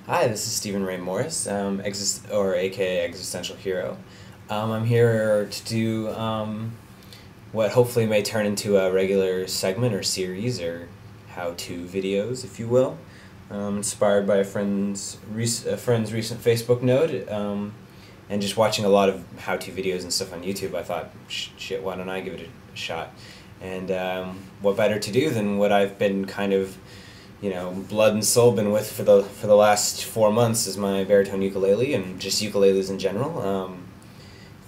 Hi, this is Stephen Ray Morris, or aka Existential Hero. I'm here to do what hopefully may turn into a regular segment or series or how-to videos, if you will. Inspired by a friend's recent Facebook note, and just watching a lot of how-to videos and stuff on YouTube. I thought, shit, why don't I give it a shot? And what better to do than what I've been kind of blood and soul been with for the last 4 months is my baritone ukulele and just ukuleles in general.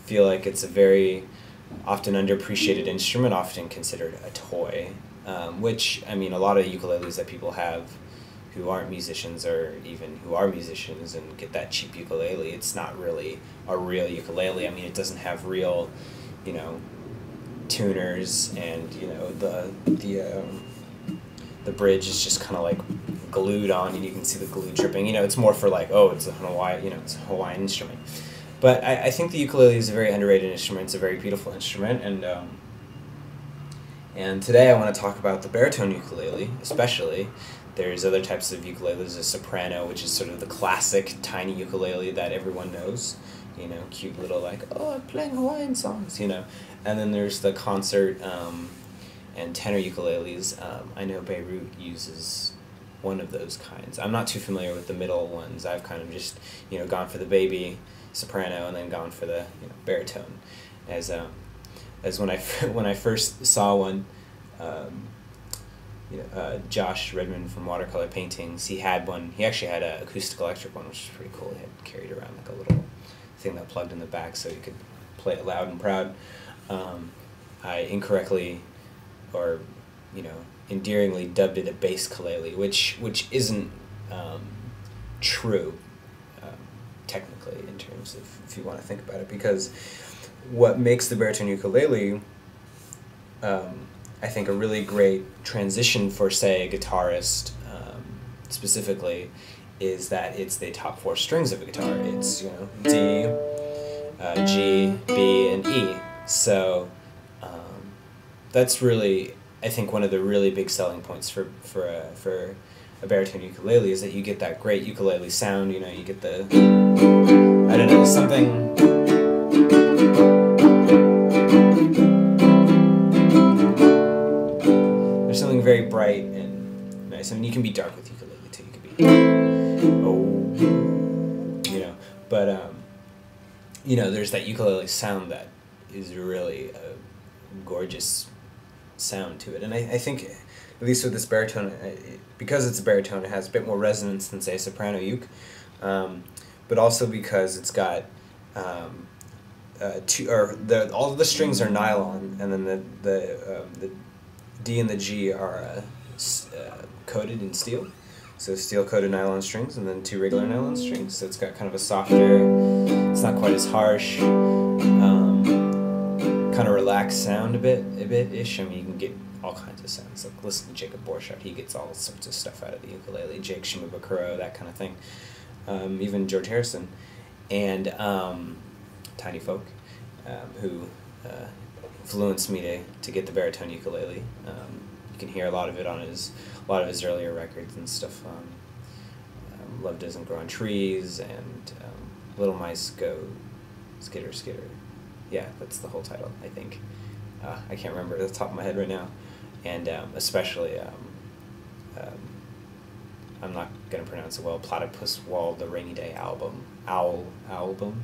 Feel like it's a very often underappreciated instrument, often considered a toy, which, I mean, a lot of ukuleles that people have who aren't musicians or even who are musicians and get that cheap ukulele, it's not really a real ukulele. I mean, it doesn't have real, tuners, and the bridge is just kind of like glued on, and you can see the glue dripping. It's more for like, oh, it's a Hawaiian instrument. But I think the ukulele is a very underrated instrument. It's a very beautiful instrument, and today I want to talk about the baritone ukulele, especially. There's other types of ukuleles, a soprano, which is sort of the classic tiny ukulele that everyone knows. Cute little like, oh, I'm playing Hawaiian songs, And then there's the concert and tenor ukuleles. I know Beirut uses one of those kinds. I'm not too familiar with the middle ones. I've kind of just gone for the baby soprano and then gone for the baritone. As when I when I first saw one, Josh Redmond from Watercolor Paintings, he had one. He actually had an acoustic electric one, which is pretty cool. He had carried around like a little thing that plugged in the back so you could play it loud and proud. I incorrectly, or endearingly dubbed it a bass ukulele, which isn't true, technically, in terms of if you want to think about it, because what makes the baritone ukulele, I think, a really great transition for, say, a guitarist, specifically, is that it's the top four strings of a guitar. It's D, G, B, and E. So that's really, I think, one of the really big selling points for a baritone ukulele, is that you get that great ukulele sound. You get the, I don't know, something. There's something very bright and nice. I mean, you can be dark with ukulele too. You can be, but there's that ukulele sound that is really a gorgeous sound to it. And I think, at least with this baritone, because it's a baritone, it has a bit more resonance than, say, a soprano uke, but also because it's got all of the strings are nylon, and then the D and the G are coated in steel. So steel-coated nylon strings, and then two regular nylon strings. So it's got kind of a softer, it's not quite as harsh, kind of relaxed sound a bit-ish. I mean, you can get all kinds of sounds. Like, listen to Jacob Borchardt. He gets all sorts of stuff out of the ukulele. Jake Shimabukuro, that kind of thing. Even George Harrison. And Tiny Folk, who influenced me to get the baritone ukulele. You can hear a lot of it on his earlier records and stuff. Love Doesn't Grow on Trees, and Little Mice Go Skitter Skitter. Yeah, that's the whole title, I think. I can't remember at the top of my head right now. And especially, I'm not going to pronounce it well, Platypus Wall, the Rainy Day Owl album,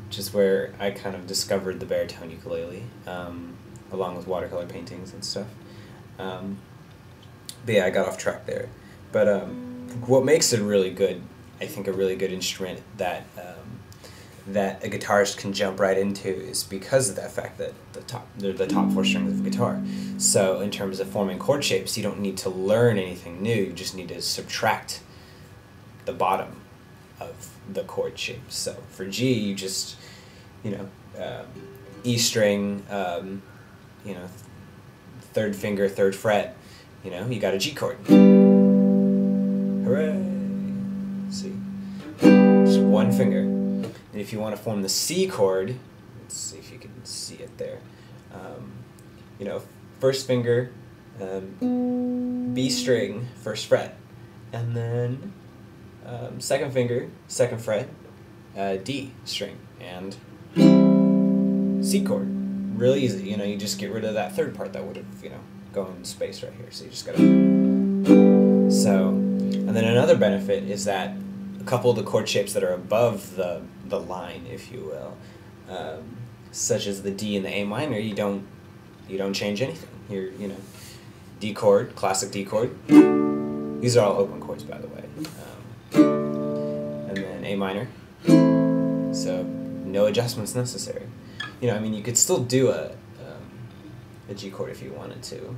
which is where I kind of discovered the baritone ukulele, along with watercolor paintings and stuff. But yeah, I got off track there. But what makes it really good, I think, a really good instrument that that a guitarist can jump right into, is because of that fact that they're the top four strings of a guitar. So in terms of forming chord shapes, you don't need to learn anything new. You just need to subtract the bottom of the chord shape. So for G, you just E string, third finger, third fret, you got a G chord. Hooray! See? Just one finger. And if you want to form the C chord, let's see if you can see it there. First finger, B string, first fret, and then second finger, second fret, D string, and C chord. Really easy, you know, you just get rid of that third part that would have, you know, gone in space right here. So you just gotta... So, and then another benefit is that a couple of the chord shapes that are above the line, if you will, such as the D and the A minor, you don't change anything. You're, you know, D chord, classic D chord. These are all open chords, by the way. And then A minor. So no adjustments necessary. You know, I mean, you could still do a G chord if you wanted to.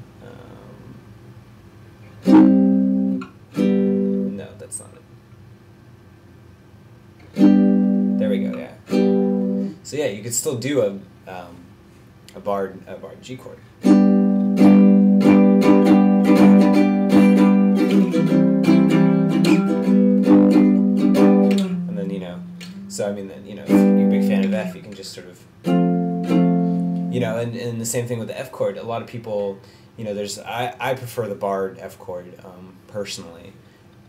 No, that's not it. There we go. Yeah. So yeah, you could still do a barred G chord. And then, you know, so I mean, then, you know, if you're a big fan of F, you can just sort of, you know, and the same thing with the F chord. A lot of people, you know, I prefer the barred F chord personally,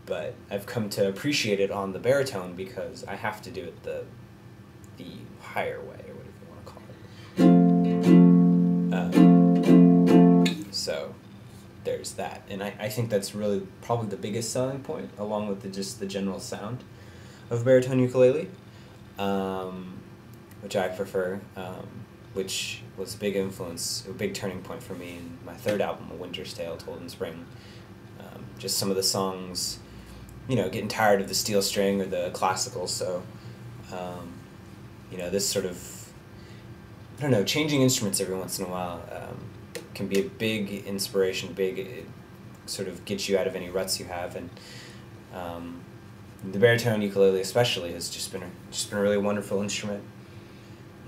but I've come to appreciate it on the baritone because I have to do it the higher way, or whatever you want to call it. So there's that, and I think that's really probably the biggest selling point, along with just the general sound of baritone ukulele, which I prefer, which was a big influence, a big turning point for me in my third album, A Winter's Tale Told in Spring. Just some of the songs, you know, getting tired of the steel string or the classical, so you know, this sort of, I don't know, changing instruments every once in a while can be a big inspiration, it sort of gets you out of any ruts you have, and the baritone ukulele especially has just been a really wonderful instrument,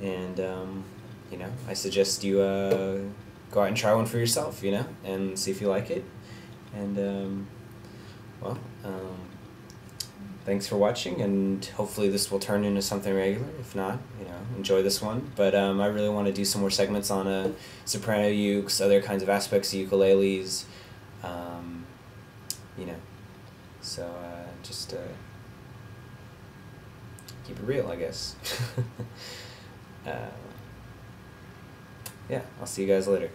and you know, I suggest you go out and try one for yourself, you know, and see if you like it, and well, thanks for watching, and hopefully this will turn into something regular. If not, you know, enjoy this one. But I really want to do some more segments on soprano ukes, other kinds of aspects of ukuleles, you know. So just keep it real, I guess. Yeah, I'll see you guys later.